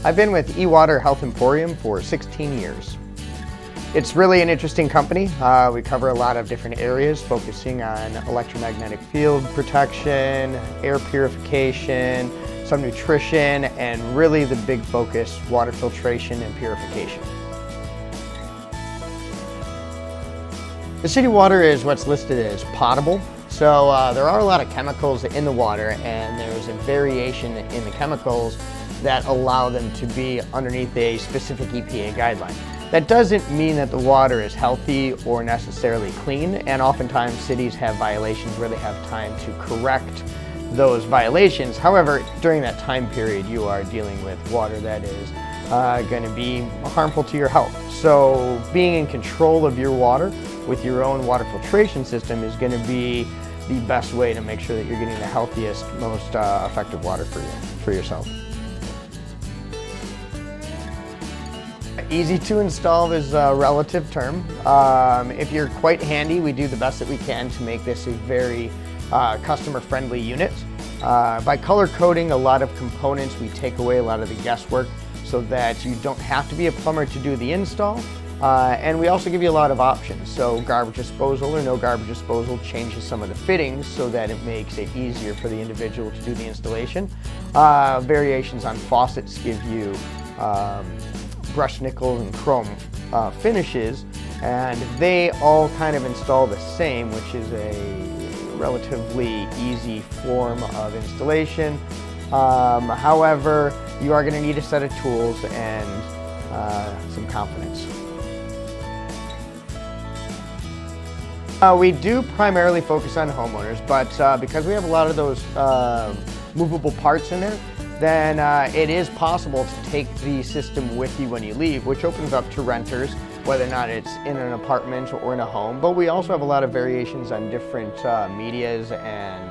I've been with eWater Health Emporium for 16 years. It's really an interesting company. We cover a lot of different areas focusing on electromagnetic field protection, air purification, some nutrition, and really the big focus, water filtration and purification. The city water is what's listed as potable. So there are a lot of chemicals in the water, and there's a variation in the chemicals that allow them to be underneath a specific EPA guideline. That doesn't mean that the water is healthy or necessarily clean, and oftentimes cities have violations where they have time to correct those violations. However, during that time period, you are dealing with water that is going to be harmful to your health. So being in control of your water with your own water filtration system is going to be the best way to make sure that you're getting the healthiest, most effective water for yourself. Easy to install is a relative term. If you're quite handy, we do the best that we can to make this a very customer-friendly unit. By color coding a lot of components, we take away a lot of the guesswork so that you don't have to be a plumber to do the install. And we also give you a lot of options. So garbage disposal or no garbage disposal changes some of the fittings so that it makes it easier for the individual to do the installation. Variations on faucets give you brushed nickel and chrome finishes, and they all kind of install the same, which is a relatively easy form of installation. However, you are going to need a set of tools and some confidence. We do primarily focus on homeowners, but because we have a lot of those movable parts in there, then it is possible to take the system with you when you leave, which opens up to renters, whether or not it's in an apartment or in a home. But we also have a lot of variations on different medias and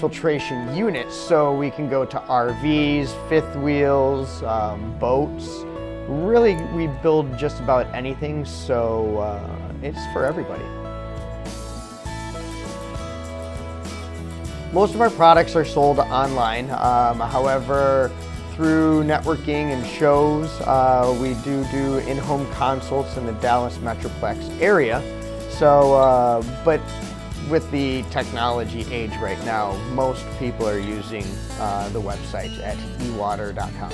filtration units. So we can go to RVs, fifth wheels, boats. Really, we build just about anything, so it's for everybody. Most of our products are sold online. However, through networking and shows, we do in-home consults in the Dallas Metroplex area. So, but with the technology age right now, most people are using the website at eWater.com.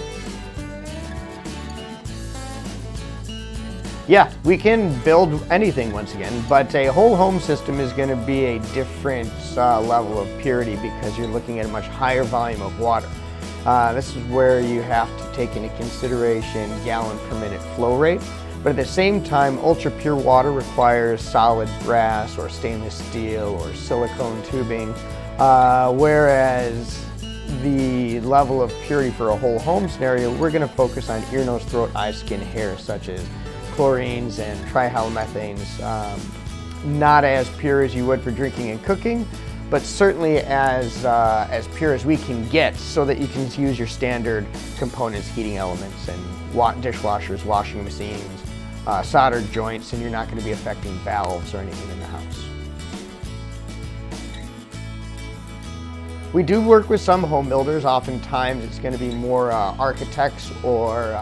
Yeah, we can build anything once again, but a whole home system is going to be a different level of purity because you're looking at a much higher volume of water. This is where you have to take into consideration gallon per minute flow rate, but at the same time, ultra pure water requires solid brass or stainless steel or silicone tubing, whereas the level of purity for a whole home scenario, we're going to focus on ear, nose, throat, eye, skin, hair, such as chlorines and trihalomethanes, not as pure as you would for drinking and cooking, but certainly as pure as we can get so that you can use your standard components, heating elements, and dishwashers, washing machines, soldered joints, and you're not going to be affecting valves or anything in the house. We do work with some home builders. Oftentimes it's going to be more architects or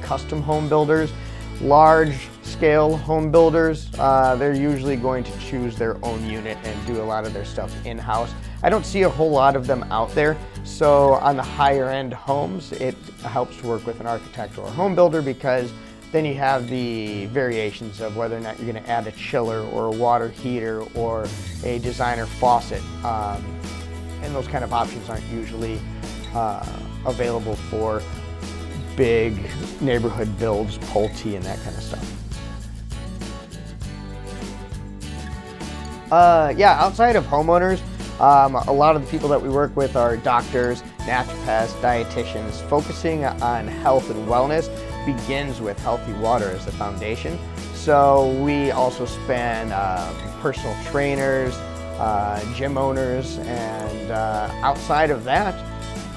custom home builders. Large-scale home builders, they're usually going to choose their own unit and do a lot of their stuff in-house. I don't see a whole lot of them out there, so on the higher-end homes, it helps to work with an architect or a home builder because then you have the variations of whether or not you're going to add a chiller or a water heater or a designer faucet, and those kind of options aren't usually available for big neighborhood builds, Pulte, and that kind of stuff. Yeah, outside of homeowners, a lot of the people that we work with are doctors, naturopaths, dietitians. Focusing on health and wellness begins with healthy water as the foundation. So we also span personal trainers, gym owners, and outside of that,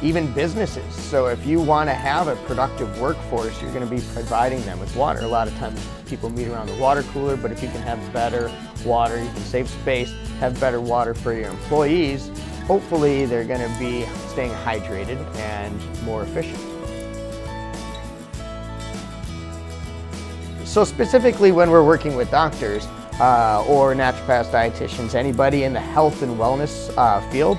even businesses. So if you want to have a productive workforce, you're going to be providing them with water. A lot of times people meet around the water cooler, but if you can have better water, you can save space, have better water for your employees, hopefully they're going to be staying hydrated and more efficient. So specifically when we're working with doctors or naturopaths, dietitians, anybody in the health and wellness field,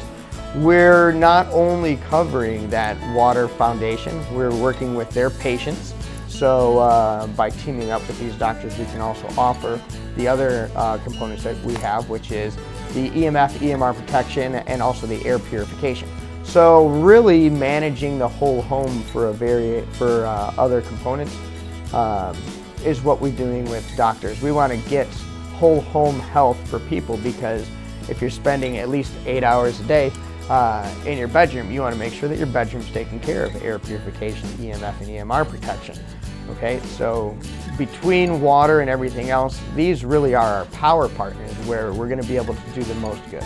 we're not only covering that water foundation, we're working with their patients. So by teaming up with these doctors, we can also offer the other components that we have, which is the EMF, EMR protection, and also the air purification. So really managing the whole home for other components is what we're doing with doctors. We want to get whole home health for people, because if you're spending at least 8 hours a day in your bedroom, you want to make sure that your bedroom's taken care of, air purification, EMF and EMR protection. Okay, so between water and everything else, these really are our power partners where we're going to be able to do the most good.